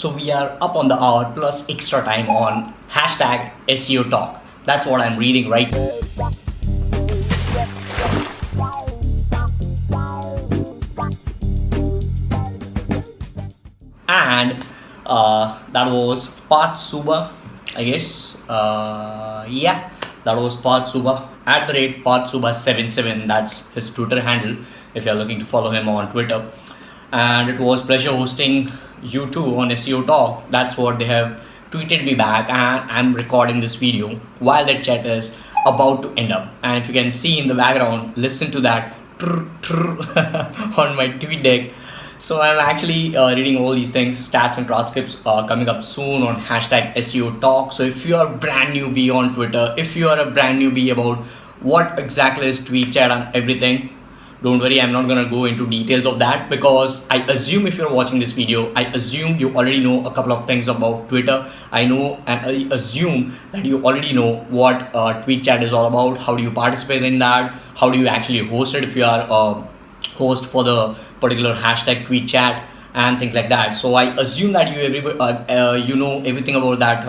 So we are up on the hour plus extra time on hashtag SEO talk. That's what I'm reading right. And that was Parth Suba, I guess. Yeah, that was Parth Suba at the rate Parth Suba 77. That's his Twitter handle if you're looking to follow him on Twitter. And it was pleasure hosting you too on SEO Talk. That's what they have tweeted me back, and I'm recording this video while that chat is about to end up. And if you can see in the background, listen to that on my tweet deck. So I'm actually reading all these things, stats and transcripts coming up soon on hashtag SEO Talk. So if you are brand newbie on Twitter, if you are a brand newbie about what exactly is TweetChat and everything, don't worry, I'm not gonna go into details of that, because I assume if you're watching this video, I assume you already know a couple of things about Twitter. I know and I assume that you already know what TweetChat is all about. How do you participate in that? How do you actually host it if you are a host for the particular hashtag TweetChat and things like that. So I assume that you know everything about that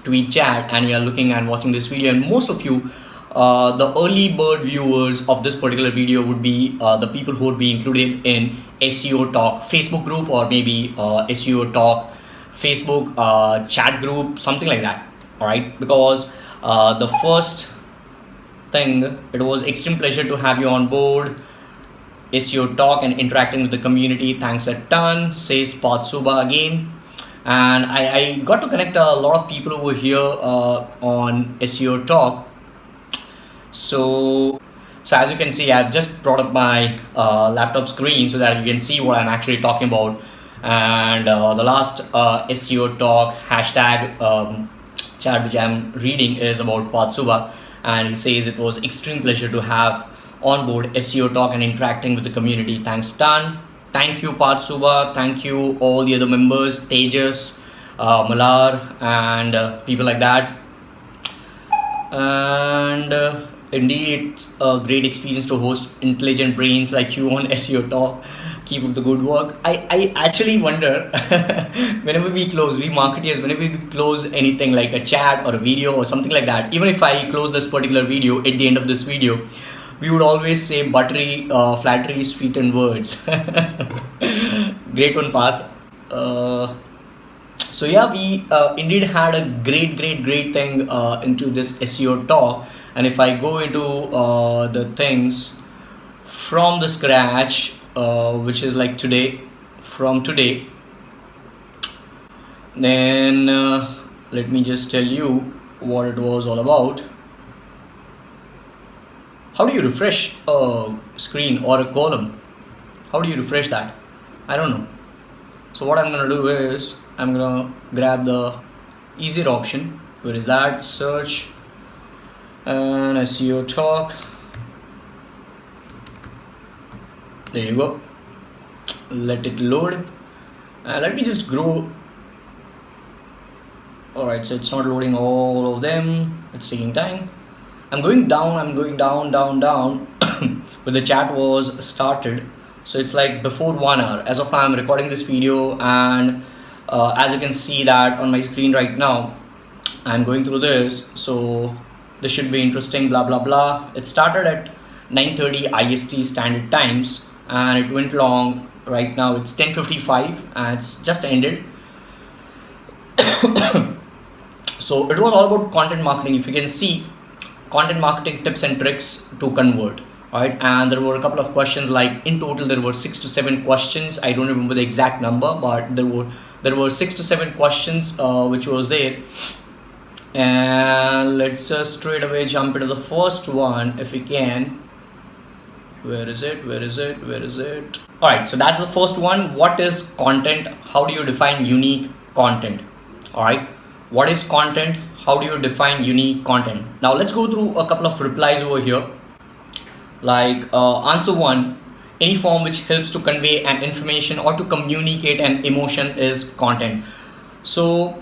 TweetChat, and you are looking and watching this video, and most of you the early bird viewers of this particular video would be the people who would be included in SEO Talk Facebook group, or maybe SEO Talk Facebook chat group, something like that. All right, because the first thing, it was extreme pleasure to have you on board SEO Talk and interacting with the community. Thanks a ton, says Parth Suba again. And I got to connect a lot of people over here on SEO Talk. So as you can see, I've just brought up my laptop screen so that you can see what I'm actually talking about. And the last SEO Talk hashtag chat which I'm reading is about Parth Suba, and he says it was extreme pleasure to have on board SEO Talk and interacting with the community. Thanks ton. Thank you Parth Suba. Thank you all the other members, Tejas, Malar, and people like that. And indeed, it's a great experience to host intelligent brains like you on SEO Talk. Keep up the good work. I actually wonder whenever we marketeers, whenever we close anything like a chat or a video or something like that, even if I close this particular video, at the end of this video, we would always say buttery, flattery, sweetened words. Great one, Parth. So yeah, we indeed had a great thing into this SEO Talk. And if I go into the things from the scratch, which is like today, then let me just tell you what it was all about. How do you refresh a screen or a column? How do you refresh that? I don't know. So what I'm gonna do is I'm gonna grab the easier option. Where is that? Search and SEO Talk. There you go. Let it load. Let me just grow. Alright, so it's not loading all of them. It's taking time. I'm going down, but the chat was started. So it's like before 1 hour. As of now, I'm recording this video, and as you can see that on my screen right now, I'm going through this. So this should be interesting, blah blah blah. It started at 9:30 IST standard times, and it went long. Right now it's 10:55 and it's just ended. So it was all about content marketing. If you can see, content marketing tips and tricks to convert. Alright, and there were a couple of questions, like in total there were 6 to 7 questions. I don't remember the exact number, but there were 6 to 7 questions which was there. And let's just straight away jump into the first one if we can. Where is it? Alright, so that's the first one. What is content? How do you define unique content? Alright, what is content? How do you define unique content? Now let's go through a couple of replies over here. Like answer 1, any form which helps to convey an information or to communicate an emotion is content. So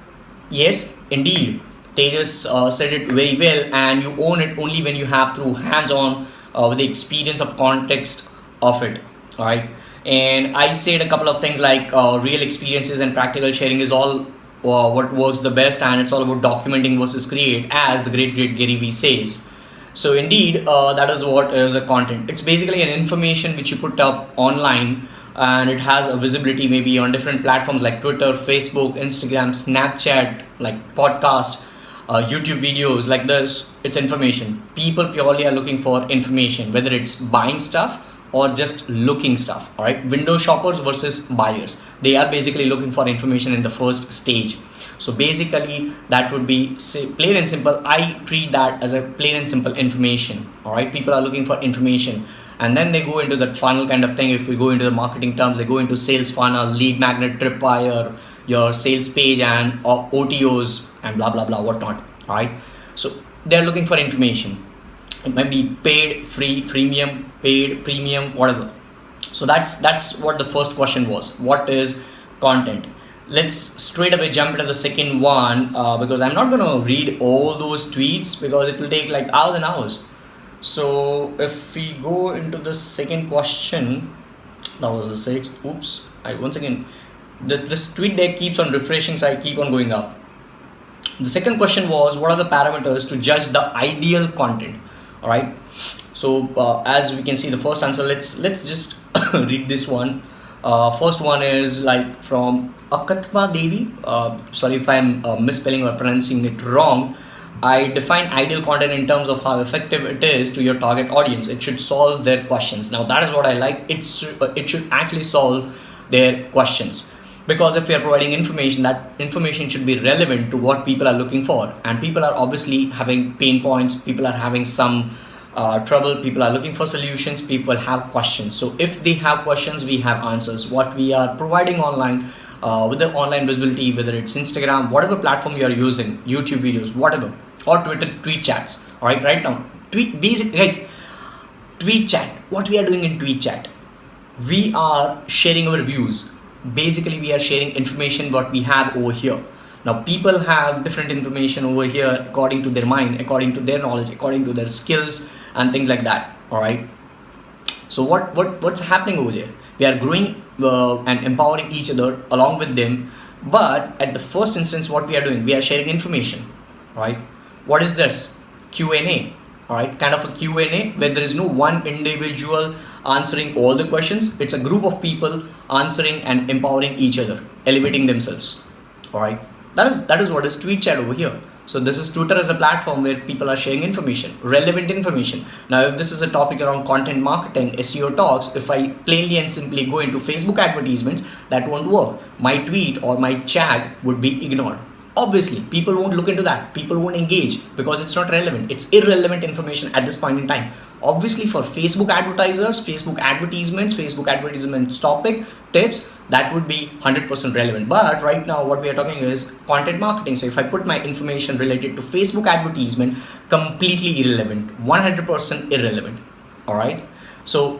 yes, indeed, Tejas said it very well, and you own it only when you have through hands-on with the experience of context of it. All right, And I said a couple of things like real experiences and practical sharing is all what works the best, and it's all about documenting versus create, as the great Gary Vee says. So indeed, that is what is a content. It's basically an information which you put up online, and it has a visibility maybe on different platforms like Twitter, Facebook, Instagram, Snapchat, like podcast, YouTube videos like this. It's information. People purely are looking for information, whether it's buying stuff or just looking stuff. All right, window shoppers versus buyers, they are basically looking for information in the first stage. So basically that would be, say, plain and simple. I treat that as a plain and simple information. All right, people are looking for information, and then they go into that funnel kind of thing. If we go into the marketing terms, they go into sales funnel, lead magnet, tripwire, your sales page, and OTOs, and blah blah blah, whatnot. All right, so they're looking for information. It might be paid, free, freemium, paid, premium, whatever. So that's what the first question was. What is content? Let's straight away jump into the second one, because I'm not gonna read all those tweets because it will take like hours and hours. So if we go into the second question, that was the sixth. Oops, I once again, this tweet deck keeps on refreshing, so I keep on going up. The second question was, what are the parameters to judge the ideal content? All right, so as we can see, the first answer, let's just read this one. First one is like from Akatma Devi. Sorry if I'm misspelling or pronouncing it wrong. I define ideal content in terms of how effective it is to your target audience. It should solve their questions. Now that is what I like. It should actually solve their questions, because if we are providing information, that information should be relevant to what people are looking for, and people are obviously having pain points. People are having some trouble. People are looking for solutions. People have questions. So if they have questions, we have answers. What we are providing online, with the online visibility, whether it's Instagram, whatever platform you are using, YouTube videos, whatever, or Twitter, TweetChats. All right, right now, guys, TweetChat. What we are doing in TweetChat, we are sharing our views. Basically, we are sharing information what we have over here. Now people have different information over here according to their mind, according to their knowledge, according to their skills, and things like that. All right, so what's happening over there? We are growing and empowering each other along with them, but at the first instance, what we are doing, we are sharing information. Right, what is this? Q&A. All right, kind of a Q&A where there is no one individual answering all the questions. It's a group of people answering and empowering each other, elevating themselves. All right, that is what is TweetChat over here. So this is Twitter as a platform where people are sharing information, relevant information. Now if this is a topic around content marketing, SEO talks, if I plainly and simply go into Facebook advertisements, that won't work. My tweet or my chat would be ignored. Obviously people won't look into that, people won't engage, because it's not relevant. It's irrelevant information at this point in time. Obviously for Facebook advertisers, Facebook advertisements topic tips, that would be 100% relevant. But right now what we are talking is content marketing. So if I put my information related to Facebook advertisement, completely irrelevant, 100% irrelevant. All right, so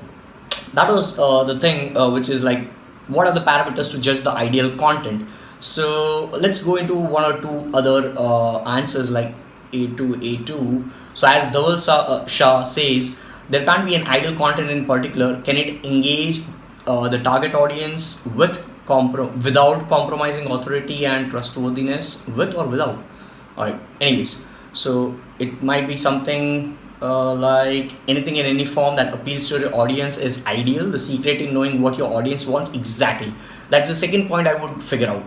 that was the thing, which is like, what are the parameters to judge the ideal content? So let's go into one or two other answers, like A2. So as Dhaval Shah says, there can't be an ideal content in particular. Can it engage the target audience without compromising authority and trustworthiness? With or without? All right, anyways, so it might be something like anything in any form that appeals to your audience is ideal. The secret in knowing what your audience wants exactly. That's the second point I would figure out.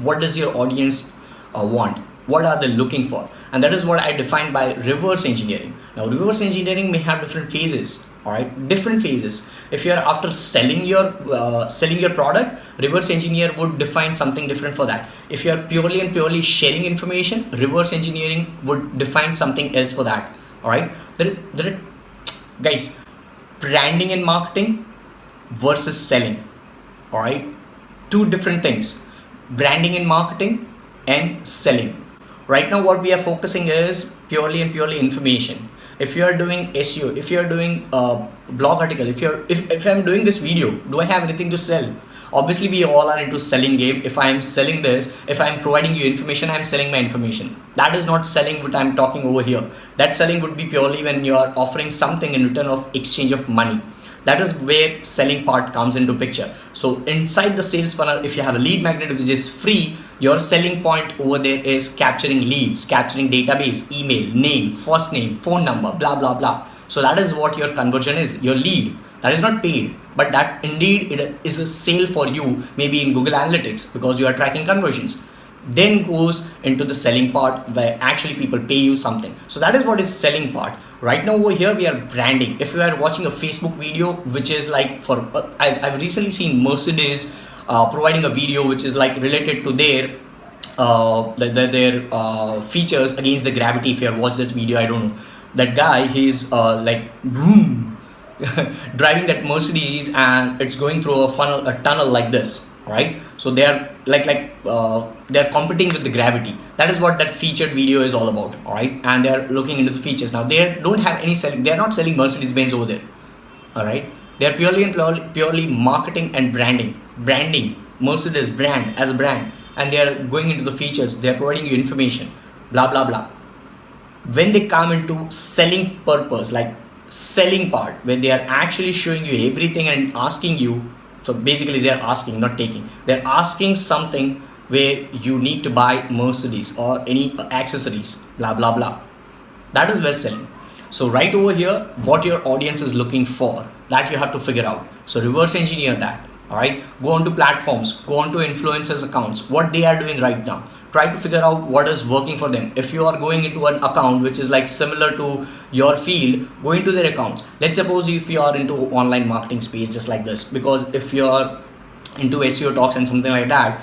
What does your audience want? What are they looking for? And that is what I define by reverse engineering. Now reverse engineering may have different phases. All right, different phases. If you are after selling your product, reverse engineer would define something different for that. If you are purely sharing information, reverse engineering would define something else for that. All right, guys, branding and marketing versus selling. All right, two different things. Branding and marketing and selling. Right now what we are focusing is purely information. If you are doing SEO, if you are doing a blog article, if I'm doing this video, do I have anything to sell? Obviously we all are into selling game. If I am selling this, if I am providing you information, I am selling my information. That is not selling what I'm talking over here. That selling would be purely when you are offering something in return of exchange of money. That is where selling part comes into picture. So inside the sales funnel, if you have a lead magnet which is free, your selling point over there is capturing leads, capturing database, email, name, first name, phone number, blah blah blah. So that is what your conversion is, your lead. That is not paid, but that indeed it is a sale for you, maybe in Google Analytics, because you are tracking conversions. Then goes into the selling part where actually people pay you something. So that is what is selling part. Right now over here we are branding. If you are watching a Facebook video which is like for I've recently seen Mercedes providing a video which is like related to their features against the gravity. If you have watched that video, I don't know, that guy, he's like boom driving that Mercedes and it's going through a tunnel like this, right? So they are they're competing with the gravity. That is what that featured video is all about, all right? And they're looking into the features. Now they don't have any selling, they're not selling Mercedes-Benz over there, all right? They're purely marketing and branding Mercedes brand as a brand, and they're going into the features, they're providing you information, blah blah blah. When they come into selling purpose, like selling part, where they are actually showing you everything and asking you, so basically they're asking, not taking, they're asking something where you need to buy Mercedes or any accessories, blah blah blah. That is where selling. So right over here, what your audience is looking for, that you have to figure out. So reverse engineer that, all right? Go onto platforms, go onto influencers accounts, what they are doing right now. Try to figure out what is working for them. If you are going into an account which is like similar to your field, go into their accounts. Let's suppose if you are into online marketing space, just like this, because if you are into SEO talks and something like that,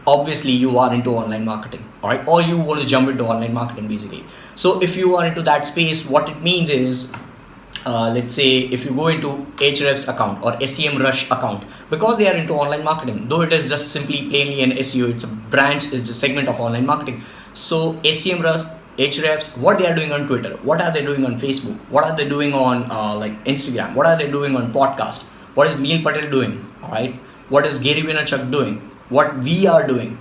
obviously you are into online marketing, all right? Or you want to jump into online marketing basically. So if you are into that space, what it means is, let's say if you go into Ahrefs account or SEMrush account, because they are into online marketing, though it is just simply plainly an SEO, it's a branch, it's a segment of online marketing. So SEMrush, Ahrefs, what they are doing on Twitter, what are they doing on Facebook, what are they doing on like Instagram, what are they doing on podcast, what is Neil Patel doing, all right? What is Gary Vaynerchuk doing, what we are doing,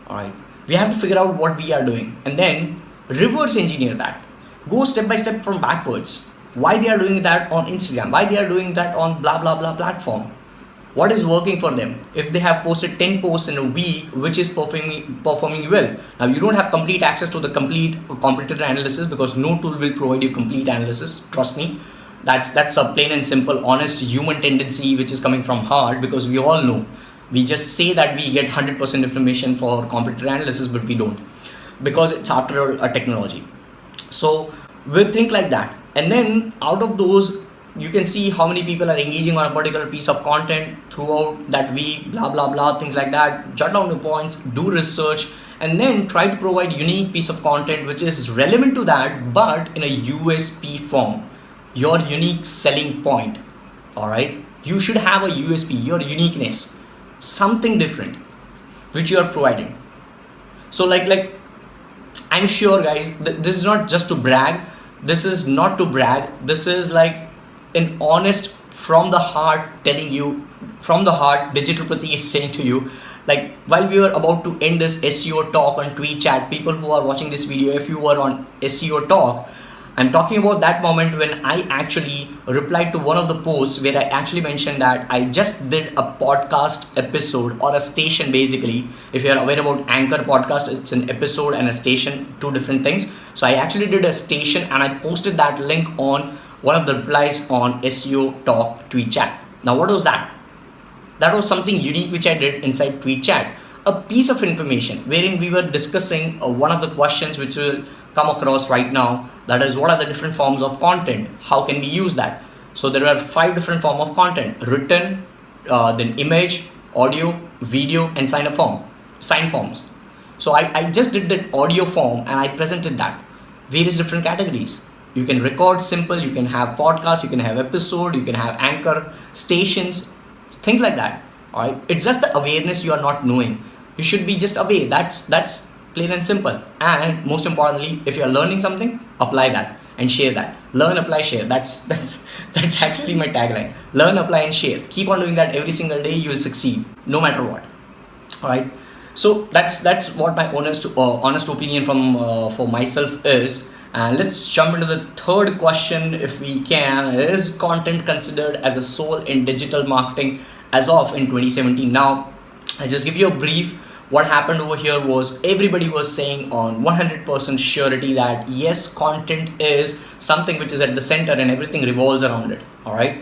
all right? We have to figure out what we are doing and then reverse engineer that. Go step by step from backwards. Why they are doing that on Instagram, why they are doing that on blah blah blah platform, what is working for them. If they have posted 10 posts in a week which is performing well, now you don't have complete access to the complete competitor analysis because no tool will provide you complete analysis, trust me. That's a plain and simple honest human tendency which is coming from heart, because we all know, we just say that we get 100% information for competitor analysis, but we don't, because it's after a technology. So we think like that. And then out of those, you can see how many people are engaging on a particular piece of content throughout that week, blah, blah, blah, things like that. Jot down the points, do research, and then try to provide unique piece of content which is relevant to that, but in a USP form, your unique selling point, all right? You should have a USP, your uniqueness, something different, which you are providing. So like I'm sure guys, this is not just to brag. This is not to brag. This is like an honest from the heart telling you, from the heart, Digital Pratik is saying to you, like while we were about to end this SEO talk on TweetChat, people who are watching this video, if you were on SEO talk, I'm talking about that moment when I actually replied to one of the posts where I actually mentioned that I just did a podcast episode or a station basically. If you are aware about Anchor podcast, it's an episode and a station, two different things. So I actually did a station and I posted that link on one of the replies on SEO Talk TweetChat. Now what was that? That was something unique which I did inside TweetChat. A piece of information wherein we were discussing one of the questions which will come across right now, that is what are the different forms of content, how can we use that. So there are 5 different forms of content: written, then image, audio, video, and sign forms. So I just did that audio form and I presented that various different categories. You can record simple, you can have podcast, you can have episode, you can have anchor, stations, things like that. All right, it's just the awareness you are not knowing. You should be just aware. That's plain and simple. And most importantly, if you are learning something, apply that and share that. Learn, apply, share. That's actually my tagline. Learn, apply, and share. Keep on doing that every single day. You will succeed, no matter what. All right. So that's what my honest opinion from for myself is. And let's jump into the third question if we can. Is content considered as a soul in digital marketing as of in 2017? Now, I'll just give you a brief. What happened over here was everybody was saying on 100% surety that yes, content is something which is at the center and everything revolves around it. All right.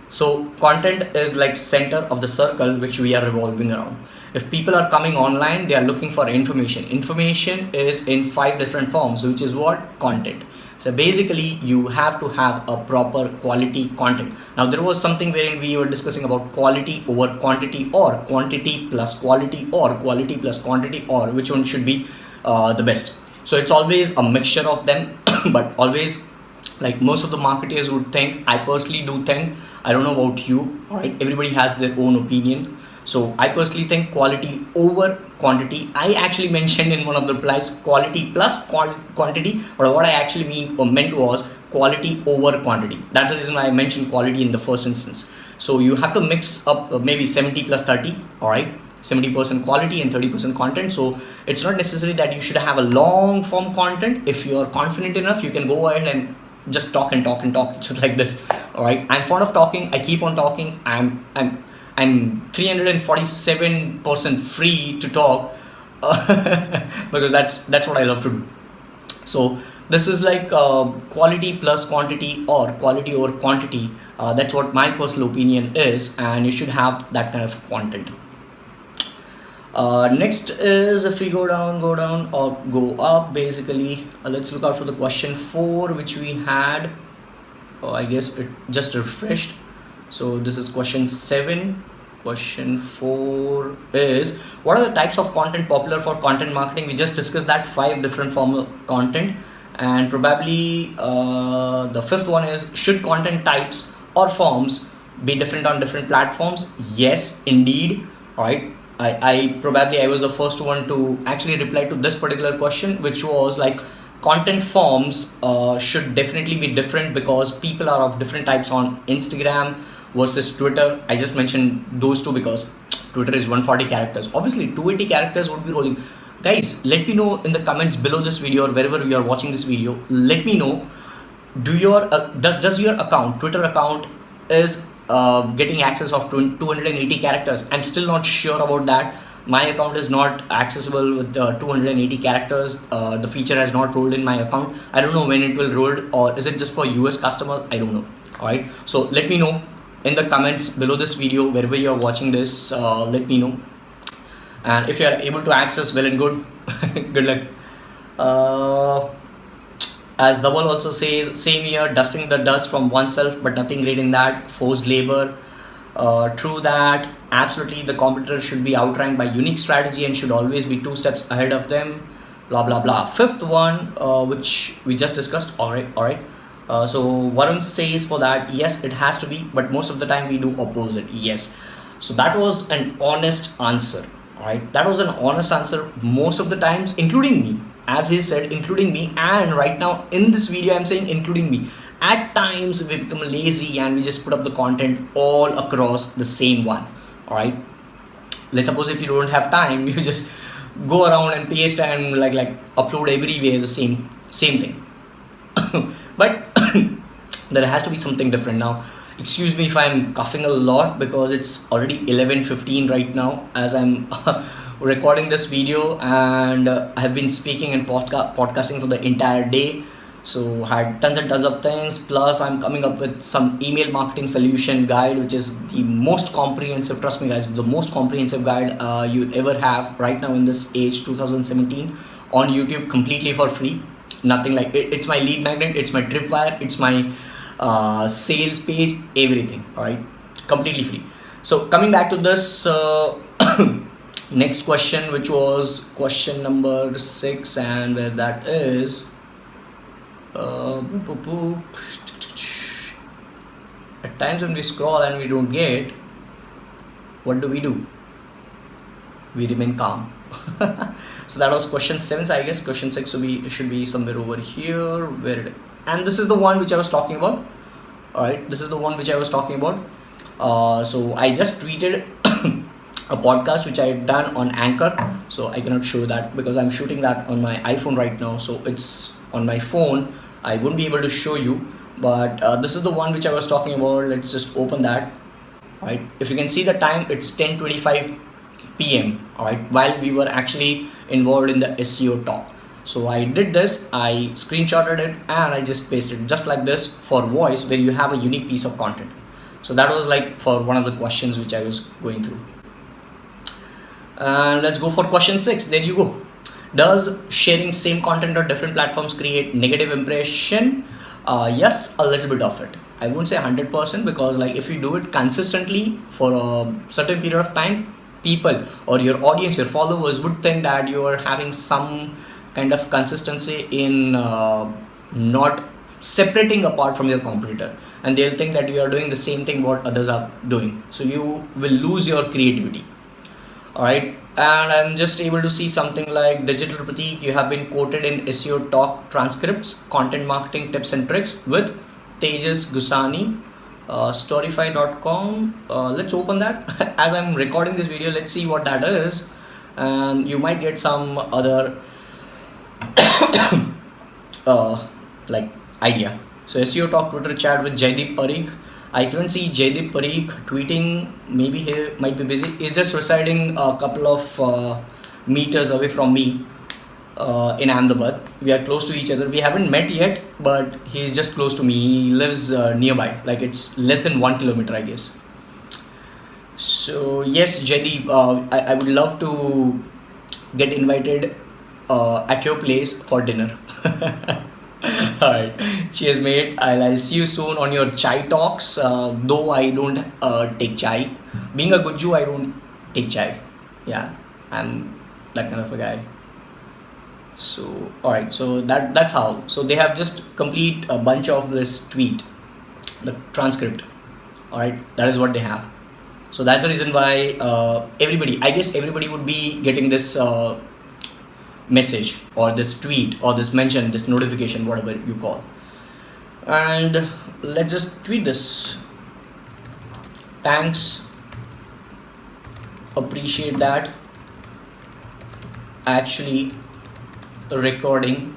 So content is like center of the circle which we are revolving around. If people are coming online, they are looking for information. Information is in 5 different forms, which is what? Content. So basically you have to have a proper quality content. Now there was something wherein we were discussing about quality over quantity, or quantity plus quality, or quality plus quantity, or which one should be the best. So it's always a mixture of them, but always, like most of the marketers would think, I personally do think, I don't know about you, all right, everybody has their own opinion. So I personally think quality over quantity. I actually mentioned in one of the replies quality plus quantity, but what I actually meant was quality over quantity. That's the reason why I mentioned quality in the first instance. So you have to mix up maybe 70 plus 30, all right, 70% quality and 30% content. So it's not necessary that you should have a long form content. If you're confident enough, you can go ahead and just talk and talk and talk, just like this. All right, I'm fond of talking. I keep on talking. I'm 347% free to talk because that's what I love to do. So this is like quality plus quantity, or quality over quantity. That's what my personal opinion is, and you should have that kind of content. Next is, if we go down or go up, basically let's look out for the question 4 which we had. I guess it just refreshed. So this is question 7. Question 4 is, what are the types of content popular for content marketing? We just discussed that 5 different forms of content, and probably the 5th one is, should content types or forms be different on different platforms? Yes, indeed. All right. I was the first one to actually reply to this particular question, which was like, content forms should definitely be different because people are of different types on Instagram versus Twitter. I just mentioned those two because Twitter is 140 characters. Obviously 280 characters would be rolling. Guys, let me know in the comments below this video, or wherever you are watching this video, let me know, do your does your account, Twitter account, is getting access of 280 characters? I'm still not sure about that. My account is not accessible with 280 characters. The feature has not rolled in my account. I don't know when it will roll, or is it just for US customers? I don't know. All right, so let me know in the comments below this video, wherever you are watching this. Let me know, and if you are able to access, well and good. Good luck. As Dhaval also says, same here, dusting the dust from oneself, but nothing great in that. Forced labor. True that. Absolutely, the competitor should be outranked by unique strategy and should always be 2 steps ahead of them. Blah blah blah. 5th one, which we just discussed. All right. So Varun says for that, yes, it has to be, but most of the time we do opposite. Yes. So that was an honest answer. All right, that was an honest answer most of the times, including me. As he said, including me, and right now in this video I'm saying including me. At times we become lazy and we just put up the content all across the same one. All right, let's suppose if you don't have time, you just go around and paste and like upload everywhere the same thing. But there has to be something different. Now excuse me if I'm coughing a lot because it's already 11:15 right now as I'm recording this video, and I have been speaking and podcasting for the entire day. So had tons and tons of things, plus I'm coming up with some email marketing solution guide, which is the most comprehensive, trust me guys, the most comprehensive guide you ever have right now in this age 2017 on YouTube, completely for free. Nothing like it. It's my lead magnet, it's my tripwire, it's my sales page, everything. All right, completely free. So coming back to this next question, which was question number 6, and where that is at times when we scroll and we don't get, what do? We remain calm. So that was question 7. So I guess question 6 should be somewhere over here, and this is the one which I was talking about. All right, this is the one which I was talking about. So I just tweeted a podcast which I had done on Anchor. So I cannot show that because I'm shooting that on my iPhone right now. So it's on my phone. I wouldn't be able to show you, but this is the one which I was talking about. Let's just open that. Right. If you can see the time, it's 10:25 p.m. All right. While we were actually involved in the SEO talk. So I did this. I screenshotted it and I just pasted it just like this for voice, where you have a unique piece of content. So that was like for one of the questions which I was going through. Let's go for question 6. There you go. Does sharing same content on different platforms create negative impression? Yes, a little bit of it. I won't say 100% because like if you do it consistently for a certain period of time, people or your audience, your followers would think that you are having some kind of consistency in not separating apart from your competitor, and they'll think that you are doing the same thing what others are doing. So you will lose your creativity. All right, and I'm just able to see something like Digital Pratik, you have been quoted in SEO talk transcripts, content marketing tips and tricks with Tejas Gusani, storyfy.com. Let's open that. As I'm recording this video, let's see what that is, and you might get some other like idea. So SEO talk Twitter chat with Jaideep Parikh. I couldn't see Jaideep Parikh tweeting. Maybe he might be busy. He's just residing a couple of meters away from me in Ahmedabad. We are close to each other. We haven't met yet, but he's just close to me. He lives nearby. Like it's less than 1 kilometer, I guess. So yes, Jaideep, I would love to get invited at your place for dinner. Alright, cheers mate. I'll see you soon on your chai talks. Though I don't take chai. Being a good Jew, I don't take chai. Yeah, I'm that kind of a guy. So alright, so that's how. So they have just complete a bunch of this tweet, the transcript. Alright, that is what they have. So that's the reason why everybody, I guess everybody would be getting this message or this tweet or this mention, this notification, whatever you call. And let's just tweet this. Thanks, appreciate that. Actually recording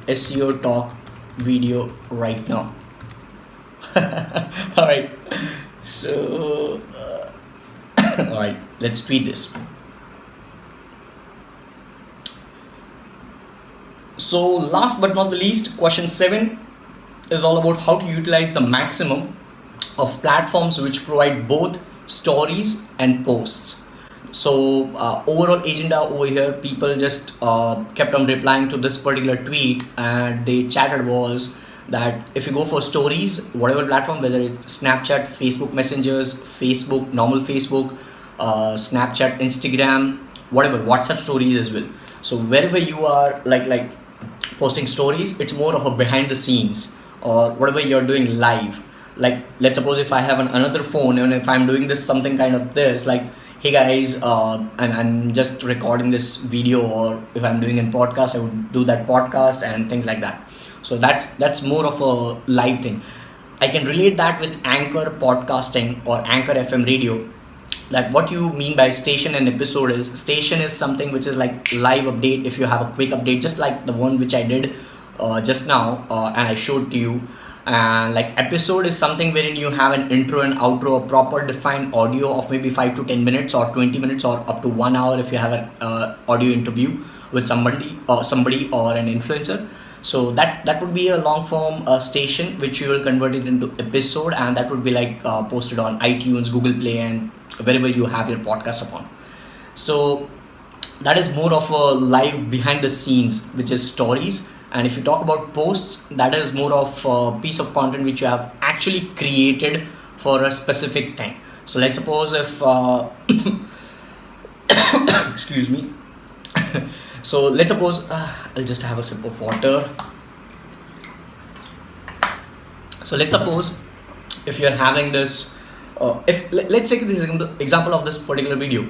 SEO talk video right now. All right, so all right, let's tweet this. So last but not the least, question 7 is all about how to utilize the maximum of platforms which provide both stories and posts. So overall agenda over here, people just kept on replying to this particular tweet, and they chatted was that if you go for stories, whatever platform, whether it's Snapchat, Facebook Messengers, Facebook, normal Facebook, Snapchat, Instagram, whatever, WhatsApp stories as well. So wherever you are like posting stories, it's more of a behind the scenes or whatever you're doing live. Like let's suppose if I have another phone and if I'm doing this something kind of this, like hey guys, and I'm just recording this video, or if I'm doing a podcast, I would do that podcast and things like that. So that's more of a live thing. I can relate that with Anchor podcasting or Anchor FM radio. That what you mean by station and episode is, station is something which is like live update. If you have a quick update, just like the one which I did just now and I showed to you. And like episode is something wherein you have an intro and outro, a proper defined audio of maybe 5 to 10 minutes or 20 minutes or up to 1 hour if you have an audio interview with somebody or an influencer. So that would be a long form station which you will convert it into episode, and that would be like posted on iTunes, Google Play, and wherever you have your podcast upon. So that is more of a live behind the scenes, which is stories. And if you talk about posts, that is more of a piece of content which you have actually created for a specific thing. So let's suppose if excuse me. So let's suppose I'll just have a sip of water. So let's suppose if you're having this if let's take this example of this particular video.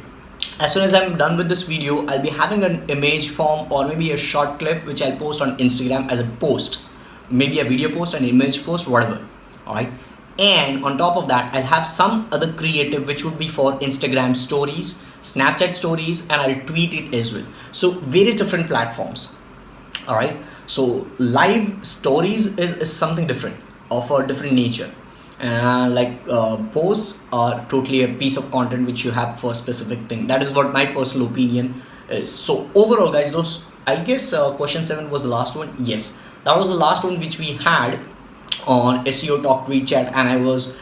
As soon as I'm done with this video, I'll be having an image form or maybe a short clip which I'll post on Instagram as a post, maybe a video post, an image post, whatever. All right, And on top of that, I'll have some other creative which would be for Instagram stories, Snapchat stories, and I'll tweet it as well. So various different platforms. All right. So live stories is something different, of a different nature. Posts are totally a piece of content which you have for a specific thing. That is what my personal opinion is. So overall, guys, those, I guess question 7 was the last one. Yes, that was the last one which we had on SEO Talk Tweet Chat, and I was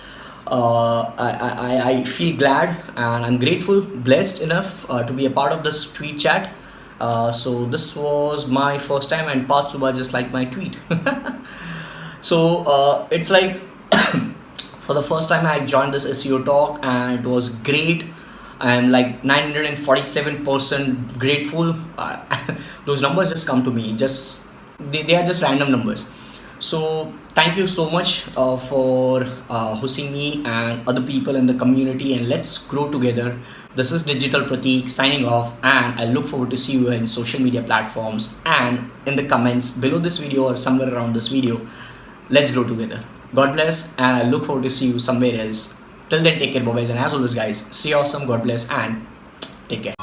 I feel glad and I'm grateful, blessed enough to be a part of this tweet chat. So this was my first time, and Path Suba just like my tweet. So it's like for the first time I joined this SEO Talk, and it was great. I'm like 947% grateful. Those numbers just come to me. Just they are just random numbers. So thank you so much for hosting me and other people in the community, and let's grow together. This is Digital Pratik signing off, and I look forward to see you in social media platforms and in the comments below this video or somewhere around this video. Let's grow together. God bless, and I look forward to see you somewhere else. Till then, take care, bye-bye, and as always, guys, stay awesome, God bless, and take care.